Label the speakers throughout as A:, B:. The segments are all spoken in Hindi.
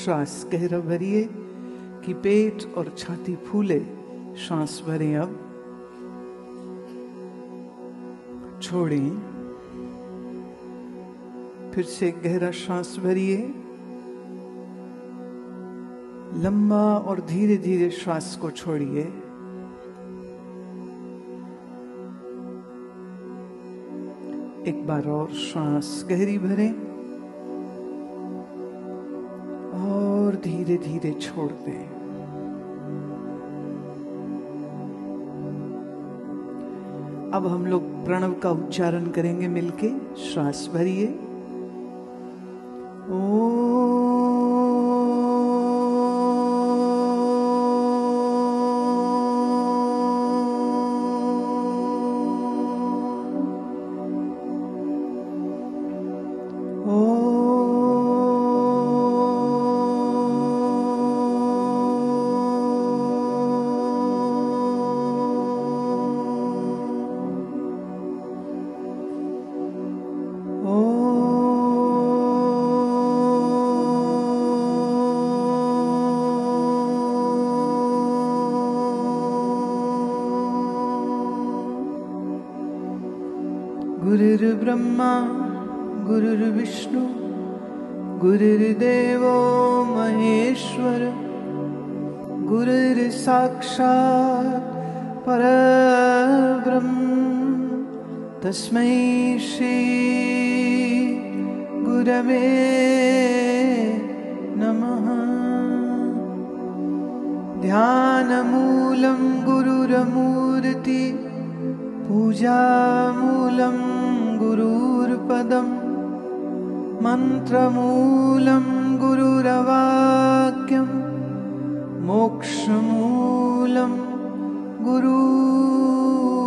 A: श्वास गहरा भरिए कि पेट और छाती फूले। श्वास भरें, अब छोड़ें। फिर से गहरा श्वास भरिए, लंबा और धीरे धीरे श्वास को छोड़िए। एक बार और श्वास गहरी भरें और धीरे धीरे छोड़ दें। अब हम लोग प्रणव का उच्चारण करेंगे मिलके। श्वास भरिए, ओ गुरुर्ब्रह्मा गुरुर्विष्णु गुरुर्देवो महेश्वर गुरुर्साक्षात् परब्रह्म तस्मै श्री गुरवे नमः। ध्यानमूलं गुरुरमूर्ति पूजामूलं गुरुर्पदं मन्त्रमूलं गुरुरवाक्यं मोक्षमूलं गुरुकृपा।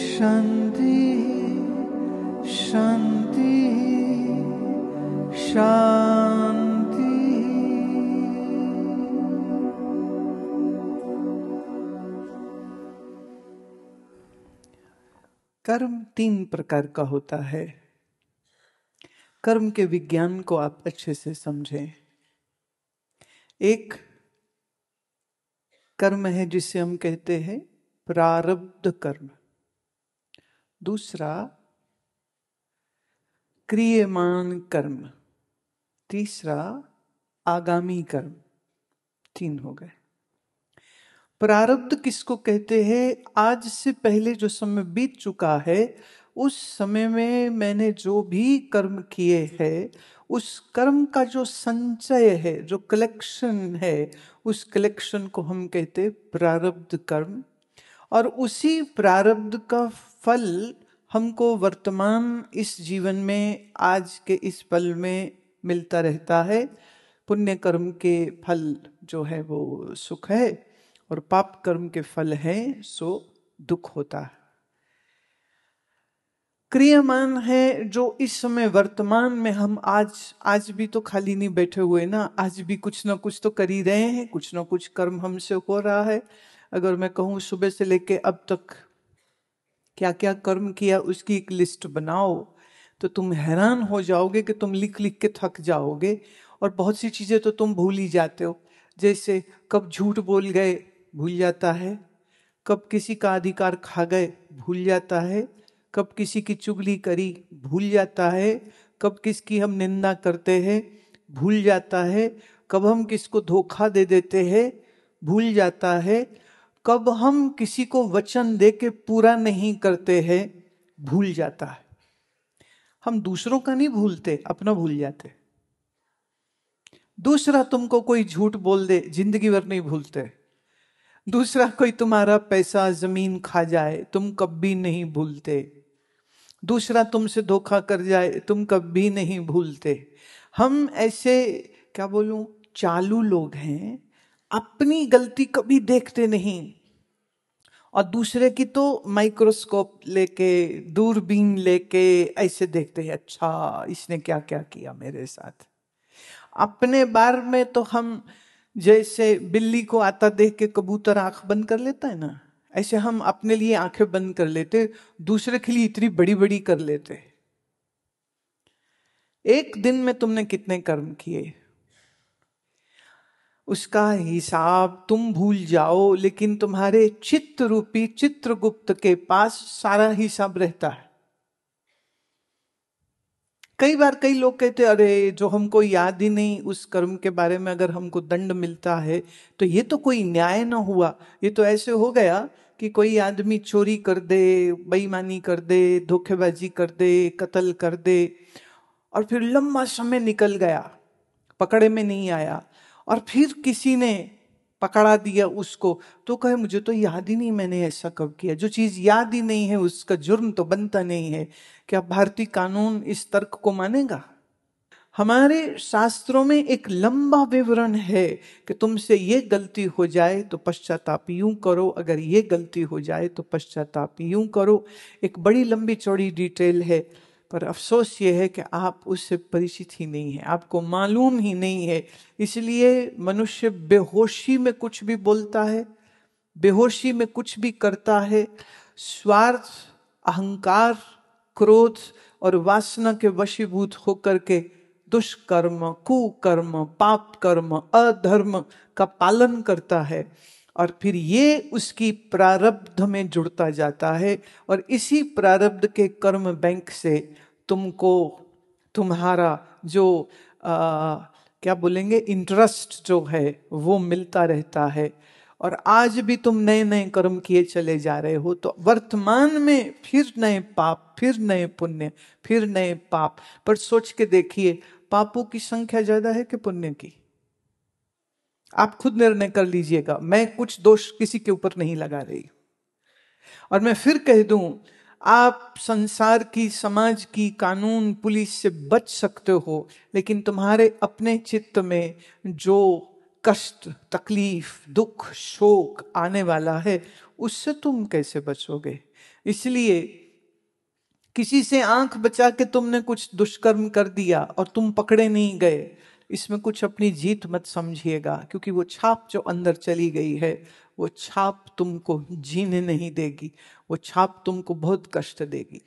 A: शांति शांति शांति। कर्म 3 प्रकार का होता है। कर्म के विज्ञान को आप अच्छे से समझें। एक कर्म है जिसे हम कहते हैं प्रारब्ध कर्म, दूसरा क्रियमान कर्म, तीसरा आगामी कर्म। 3 हो गए। प्रारब्ध किसको कहते हैं? आज से पहले जो समय बीत चुका है उस समय में मैंने जो भी कर्म किए हैं उस कर्म का जो संचय है, जो कलेक्शन है, उस कलेक्शन को हम कहते हैं प्रारब्ध कर्म। और उसी प्रारब्ध का फल हमको वर्तमान इस जीवन में आज के इस पल में मिलता रहता है। पुण्य कर्म के फल जो है वो सुख है और पाप कर्म के फल हैं सो दुख होता है। क्रियमान है जो इस समय वर्तमान में हम आज भी तो खाली नहीं बैठे हुए ना, आज भी कुछ ना कुछ तो कर ही रहे हैं, कुछ ना कुछ कर्म हमसे हो रहा है। अगर मैं कहूँ सुबह से लेके अब तक क्या क्या कर्म किया उसकी एक लिस्ट बनाओ तो तुम हैरान हो जाओगे कि तुम लिख लिख के थक जाओगे। और बहुत सी चीजें तो तुम भूल ही जाते हो, जैसे कब झूठ बोल गए भूल जाता है, कब किसी का अधिकार खा गए भूल जाता है, कब किसी की चुगली करी भूल जाता है, कब किसकी हम निंदा करते हैं भूल जाता है, कब हम किसको धोखा दे देते हैं भूल जाता है, कब हम किसी को वचन दे के पूरा नहीं करते हैं भूल जाता है। हम दूसरों का नहीं भूलते, अपना भूल जाते। दूसरा तुमको कोई झूठ बोल दे जिंदगी भर नहीं भूलते। दूसरा कोई तुम्हारा पैसा जमीन खा जाए तुम कभी नहीं भूलते। दूसरा तुमसे धोखा कर जाए तुम कभी नहीं भूलते। हम ऐसे क्या बोलूं चालू लोग हैं, अपनी गलती कभी देखते नहीं और दूसरे की तो माइक्रोस्कोप लेके दूरबीन लेके ऐसे देखते हैं, अच्छा इसने क्या क्या किया मेरे साथ। अपने बारे में तो हम जैसे बिल्ली को आता देख के कबूतर आंख बंद कर लेता है ना, ऐसे हम अपने लिए आंखें बंद कर लेते, दूसरे के लिए इतनी बड़ी बड़ी कर लेते। एक दिन में तुमने कितने कर्म किए उसका हिसाब तुम भूल जाओ, लेकिन तुम्हारे चित्त रूपी चित्रगुप्त के पास सारा हिसाब रहता है। कई बार कई लोग कहते अरे जो हमको याद ही नहीं उस कर्म के बारे में, अगर हमको दंड मिलता है तो ये तो कोई न्याय ना हुआ। ये तो ऐसे हो गया कि कोई आदमी चोरी कर दे, बेईमानी कर दे, धोखेबाजी कर दे, कत्ल कर दे, और फिर लंबा समय निकल गया, पकड़े में नहीं आया, और फिर किसी ने पकड़ा दिया उसको, तो कहे मुझे तो याद ही नहीं मैंने ऐसा कब किया। जो चीज याद ही नहीं है उसका जुर्म तो बनता नहीं है। क्या भारतीय कानून इस तर्क को मानेगा? हमारे शास्त्रों में एक लंबा विवरण है कि तुमसे ये गलती हो जाए तो पश्चाताप यूं करो, अगर ये गलती हो जाए तो पश्चाताप यूं करो। एक बड़ी लंबी चौड़ी डिटेल है, पर अफसोस ये है कि आप उससे परिचित ही नहीं है, आपको मालूम ही नहीं है। इसलिए मनुष्य बेहोशी में कुछ भी बोलता है, बेहोशी में कुछ भी करता है, स्वार्थ, अहंकार, क्रोध और वासना के वशीभूत होकर के दुष्कर्म, कुकर्म, पाप कर्म, अधर्म का पालन करता है, और फिर ये उसकी प्रारब्ध में जुड़ता जाता है, और इसी प्रारब्ध के कर्म बैंक से तुमको तुम्हारा जो क्या बोलेंगे इंटरेस्ट जो है वो मिलता रहता है। और आज भी तुम नए नए कर्म किए चले जा रहे हो, तो वर्तमान में फिर नए पाप, फिर नए पुण्य, फिर नए पाप। पर सोच के देखिए, पापों की संख्या ज्यादा है कि पुण्य की? आप खुद निर्णय कर लीजिएगा, मैं कुछ दोष किसी के ऊपर नहीं लगा रही। और मैं फिर कह दूं, आप संसार की, समाज की, कानून, पुलिस से बच सकते हो, लेकिन तुम्हारे अपने चित्त में जो कष्ट, तकलीफ, दुख, शोक आने वाला है, उससे तुम कैसे बचोगे? इसलिए किसी से आंख बचा के तुमने कुछ दुष्कर्म कर दिया और तुम पकड़े नहीं गए, इसमें कुछ अपनी जीत मत समझिएगा, क्योंकि वो छाप जो अंदर चली गई है वो छाप तुमको जीने नहीं देगी, वो छाप तुमको बहुत कष्ट देगी।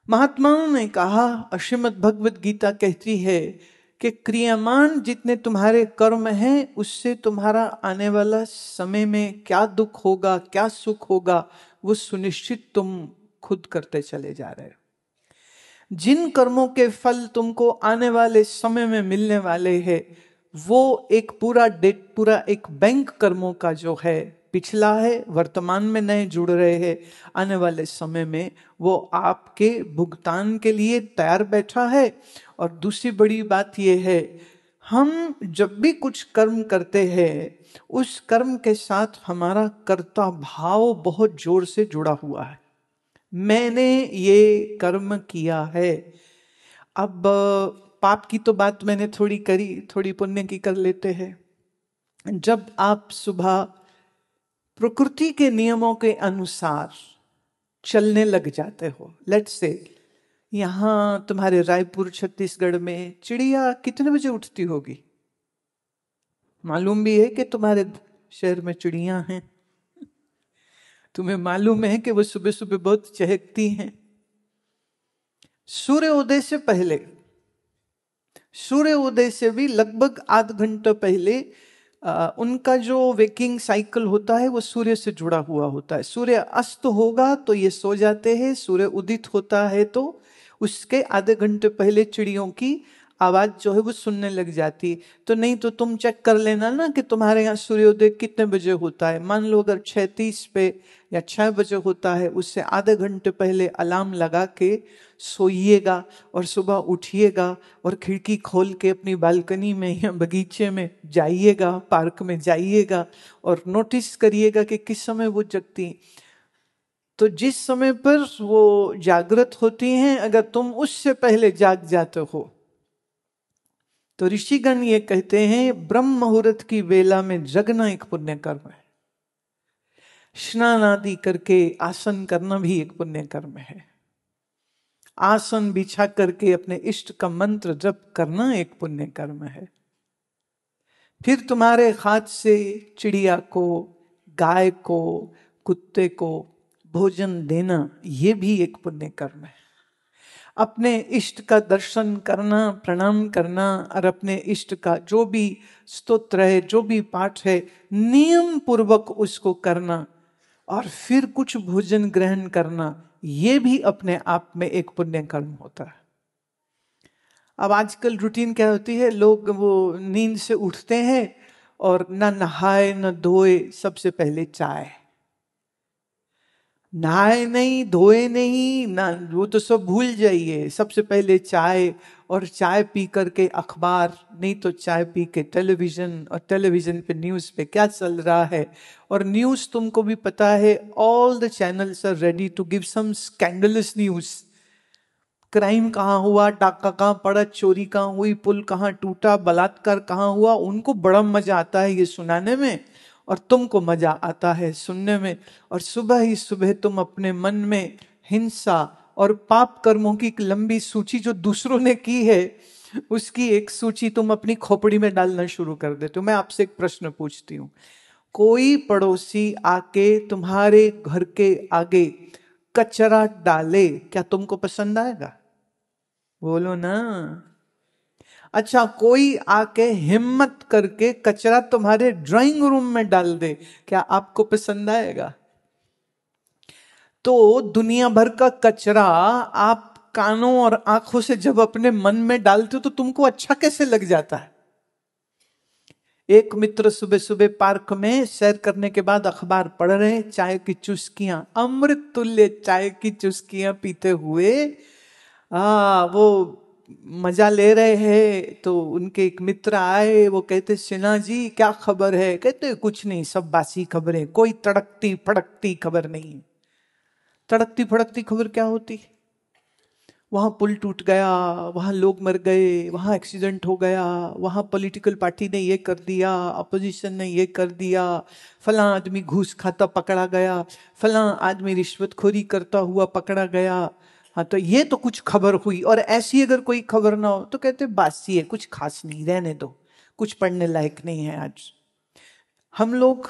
A: महात्माओं ने कहा, श्रीमद् भगवद गीता कहती है कि क्रियामान जितने तुम्हारे कर्म हैं उससे तुम्हारा आने वाला समय में क्या दुख होगा, क्या सुख होगा, वो सुनिश्चित तुम खुद करते चले जा रहे हो। जिन कर्मों के फल तुमको आने वाले समय में मिलने वाले हैं, वो एक पूरा डेट, पूरा एक बैंक कर्मों का जो है, पिछला है, वर्तमान में नए जुड़ रहे हैं, आने वाले समय में वो आपके भुगतान के लिए तैयार बैठा है। और दूसरी बड़ी बात यह है, हम जब भी कुछ कर्म करते हैं उस कर्म के साथ हमारा कर्ता भाव बहुत जोर से जुड़ा हुआ है। मैंने ये कर्म किया है। अब पाप की तो बात मैंने थोड़ी करी, थोड़ी पुण्य की कर लेते हैं। जब आप सुबह प्रकृति के नियमों के अनुसार चलने लग जाते हो, लेट्स से यहाँ तुम्हारे रायपुर छत्तीसगढ़ में चिड़िया कितने बजे उठती होगी? मालूम भी है कि तुम्हारे शहर में चिड़िया हैं, तुम्हें मालूम है कि वो सुबह सुबह बहुत चहकती हैं। सूर्योदय से पहले, सूर्योदय से भी लगभग आध घंटा पहले उनका जो वेकिंग साइकिल होता है वो सूर्य से जुड़ा हुआ होता है। सूर्य अस्त होगा तो ये सो जाते हैं, सूर्य उदित होता है तो उसके आधे घंटे पहले चिड़ियों की आवाज जो है वो सुनने लग जाती। तो नहीं तो तुम चेक कर लेना ना कि तुम्हारे यहाँ सूर्योदय कितने बजे होता है। मान लो अगर 6:30 पे या 6 बजे होता है, उससे आधे घंटे पहले अलार्म लगा के सोइएगा और सुबह उठिएगा और खिड़की खोल के अपनी बालकनी में या बगीचे में जाइएगा, पार्क में जाइएगा और नोटिस करिएगा कि किस समय वो जगती। तो जिस समय पर वो जागृत होती हैं, अगर तुम उससे पहले जाग जाते हो तो ऋषिगण ये कहते हैं ब्रह्म मुहूर्त की वेला में जगना एक पुण्य कर्म है। स्नान आदि करके आसन करना भी एक पुण्य कर्म है। आसन बिछा करके अपने इष्ट का मंत्र जप करना एक पुण्य कर्म है। फिर तुम्हारे हाथ से चिड़िया को, गाय को, कुत्ते को भोजन देना, ये भी एक पुण्य कर्म है। अपने इष्ट का दर्शन करना, प्रणाम करना और अपने इष्ट का जो भी स्तोत्र है, जो भी पाठ है, नियम पूर्वक उसको करना और फिर कुछ भोजन ग्रहण करना, ये भी अपने आप में एक पुण्य कर्म होता है। अब आजकल रूटीन क्या होती है, लोग वो नींद से उठते हैं और ना नहाए न धोए, सबसे पहले चाय। नहाए नहीं, धोए नहीं ना, वो तो सब भूल जाइए, सबसे पहले चाय, और चाय पी करके अखबार, नहीं तो चाय पी के टेलीविजन, और टेलीविजन पे न्यूज़ पे क्या चल रहा है। और न्यूज़ तुमको भी पता है, all the channels are ready to give some scandalous news. Crime कहाँ हुआ, डाका कहाँ पड़ा, चोरी कहाँ हुई, पुल कहाँ टूटा, बलात्कार कहाँ हुआ, उनको बड़ा मजा आता है ये सुनाने में, और तुमको मजा आता है सुनने में। और सुबह ही सुबह तुम अपने मन में हिंसा और पाप कर्मों की एक लंबी सूची जो दूसरों ने की है, उसकी एक सूची तुम अपनी खोपड़ी में डालना शुरू कर देते हो। मैं आपसे एक प्रश्न पूछती हूँ, कोई पड़ोसी आके तुम्हारे घर के आगे कचरा डाले, क्या तुमको पसंद आएगा? बोलो ना। अच्छा, कोई आके हिम्मत करके कचरा तुम्हारे ड्राइंग रूम में डाल दे, क्या आपको पसंद आएगा? तो दुनिया भर का कचरा आप कानों और आंखों से जब अपने मन में डालते हो तो तुमको अच्छा कैसे लग जाता है? एक मित्र सुबह सुबह पार्क में सैर करने के बाद अखबार पढ़ रहे, चाय की चुस्कियां, अमृत तुल्य चाय की चुस्कियां पीते हुए वो मजा ले रहे हैं। तो उनके एक मित्र आए, वो कहते, सिन्हा जी क्या खबर है? कहते कुछ नहीं, सब बासी खबरें, कोई तड़कती फड़कती खबर नहीं। तड़कती फड़कती खबर क्या होती? वहां पुल टूट गया, वहां लोग मर गए, वहां एक्सीडेंट हो गया, वहां पॉलिटिकल पार्टी ने ये कर दिया, अपोजिशन ने ये कर दिया, फलां आदमी घूस खाता पकड़ा गया, फलां आदमी रिश्वतखोरी करता हुआ पकड़ा गया। हाँ, तो ये तो कुछ खबर हुई। और ऐसी अगर कोई खबर ना हो तो कहते बासी है, कुछ खास नहीं, रहने दो, कुछ पढ़ने लायक नहीं है आज। हम लोग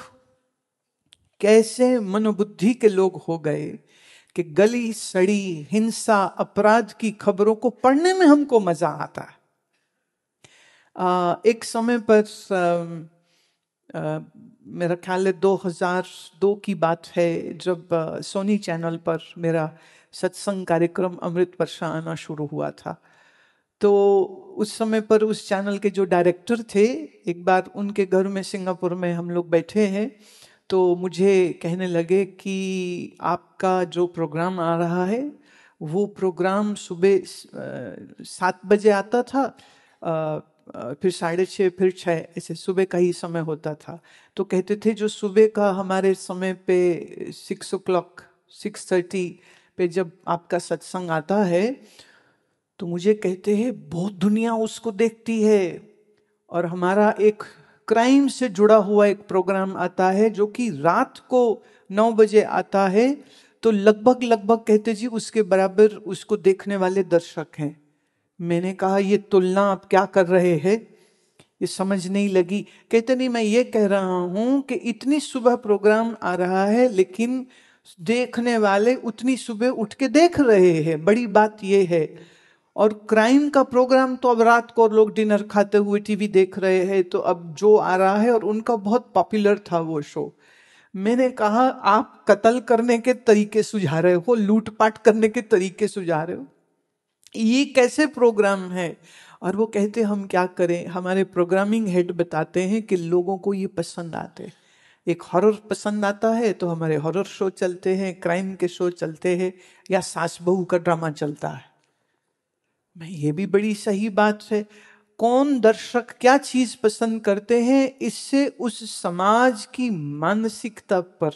A: कैसे मनोबुद्धि के लोग हो गए कि गली सड़ी हिंसा अपराध की खबरों को पढ़ने में हमको मजा आता है। एक समय पर मेरा ख्याल है 2002 की बात है, जब सोनी चैनल पर मेरा सत्संग कार्यक्रम अमृत वर्षा आना शुरू हुआ था। तो उस समय पर उस चैनल के जो डायरेक्टर थे, एक बार उनके घर में सिंगापुर में हम लोग बैठे हैं, तो मुझे कहने लगे कि आपका जो प्रोग्राम आ रहा है वो प्रोग्राम सुबह 7 बजे आता था, फिर 6:30, फिर 6, ऐसे सुबह का ही समय होता था। तो कहते थे जो सुबह का हमारे समय पे 6 o'clock 6:30 पे जब आपका सत्संग आता है, तो मुझे कहते हैं बहुत दुनिया उसको देखती है। और हमारा एक क्राइम से जुड़ा हुआ एक प्रोग्राम आता है जो कि रात को 9 बजे आता है, तो लगभग लगभग कहते जी उसके बराबर उसको देखने वाले दर्शक हैं। मैंने कहा ये तुलना आप क्या कर रहे हैं, ये समझ नहीं लगी। कहते नहीं, मैं ये कह रहा हूं कि इतनी सुबह प्रोग्राम आ रहा है लेकिन देखने वाले उतनी सुबह उठ के देख रहे हैं, बड़ी बात ये है। और क्राइम का प्रोग्राम तो अब रात को लोग डिनर खाते हुए टीवी देख रहे हैं, तो अब जो आ रहा है, और उनका बहुत पॉपुलर था वो शो। मैंने कहा आप कत्ल करने के तरीके सुझा रहे हो, लूटपाट करने के तरीके सुझा रहे हो, ये कैसे प्रोग्राम है? और वो कहते हम क्या करें, हमारे प्रोग्रामिंग हेड बताते हैं कि लोगों को ये पसंद आते, एक हॉरर पसंद आता है तो हमारे हॉरर शो चलते हैं, क्राइम के शो चलते हैं, या सास बहू का ड्रामा चलता है। मैं ये भी बड़ी सही बात है, कौन दर्शक क्या चीज पसंद करते हैं, इससे उस समाज की मानसिकता पर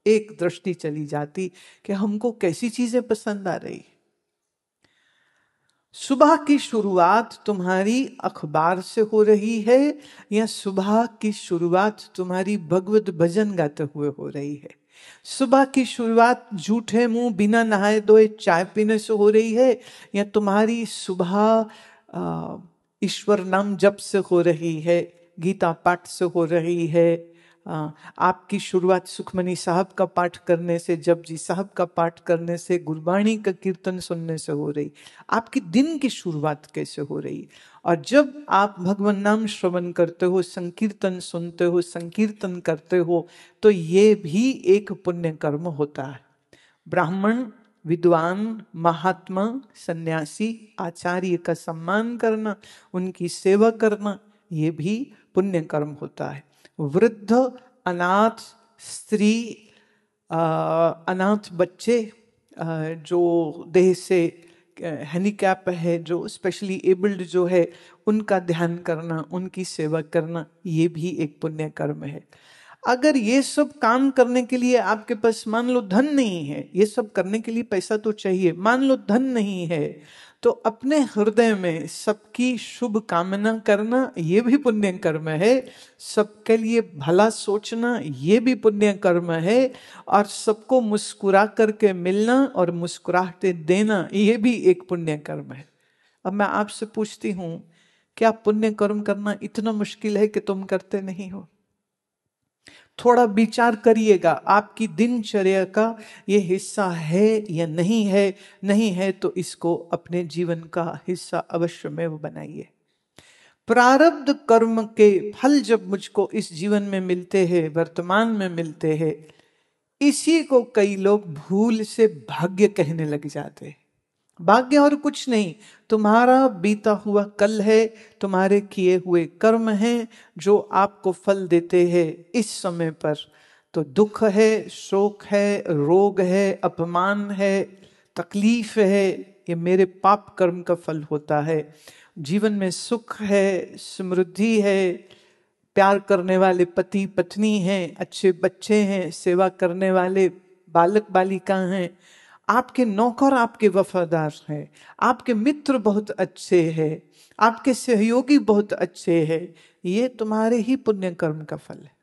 A: एक दृष्टि चली जाती कि हमको कैसी चीजें पसंद आ रही। सुबह की शुरुआत तुम्हारी अखबार से हो रही है, या सुबह की शुरुआत तुम्हारी भगवत भजन गाते हुए हो रही है? सुबह की शुरुआत झूठे मुंह बिना नहाए धोए चाय पीने से हो रही है, या तुम्हारी सुबह ईश्वर नाम जप से हो रही है, गीता पाठ से हो रही है, आपकी शुरुआत सुखमनी साहब का पाठ करने से, जपजी साहब का पाठ करने से, गुरबाणी का कीर्तन सुनने से हो रही। आपकी दिन की शुरुआत कैसे हो रही? और जब आप भगवान नाम श्रवण करते हो, संकीर्तन सुनते हो, संकीर्तन करते हो, तो ये भी एक पुण्य कर्म होता है। ब्राह्मण, विद्वान, महात्मा, सन्यासी, आचार्य का सम्मान करना, उनकी सेवा करना, ये भी पुण्य कर्म होता है। वृद्ध, अनाथ, स्त्री, अनाथ बच्चे, जो देह से हैंडीकैप है, जो स्पेशली एबल्ड जो है, उनका ध्यान करना, उनकी सेवा करना, ये भी एक पुण्य कर्म है। अगर ये सब काम करने के लिए आपके पास मान लो धन नहीं है, ये सब करने के लिए पैसा तो चाहिए, मान लो धन नहीं है, तो अपने हृदय में सबकी शुभ कामना करना, ये भी पुण्य कर्म है। सबके लिए भला सोचना, ये भी पुण्य कर्म है। और सबको मुस्कुरा करके मिलना और मुस्कुराहटे देना, ये भी एक पुण्य कर्म है। अब मैं आपसे पूछती हूं, क्या पुण्य कर्म करना इतना मुश्किल है कि तुम करते नहीं हो? थोड़ा विचार करिएगा, आपकी दिनचर्या का ये हिस्सा है या नहीं है। नहीं है तो इसको अपने जीवन का हिस्सा अवश्य में वो बनाइए। प्रारब्ध कर्म के फल जब मुझको इस जीवन में मिलते हैं, वर्तमान में मिलते हैं, इसी को कई लोग भूल से भाग्य कहने लग जाते हैं। भाग्य और कुछ नहीं, तुम्हारा बीता हुआ कल है, तुम्हारे किए हुए कर्म हैं जो आपको फल देते हैं इस समय पर। तो दुख है, शोक है, रोग है, अपमान है, तकलीफ है, ये मेरे पाप कर्म का फल होता है। जीवन में सुख है, समृद्धि है, प्यार करने वाले पति पत्नी हैं, अच्छे बच्चे हैं, सेवा करने वाले बालक बालिका हैं, आपके नौकर आपके वफादार हैं, आपके मित्र बहुत अच्छे हैं, आपके सहयोगी बहुत अच्छे हैं, ये तुम्हारे ही पुण्य कर्म का फल है।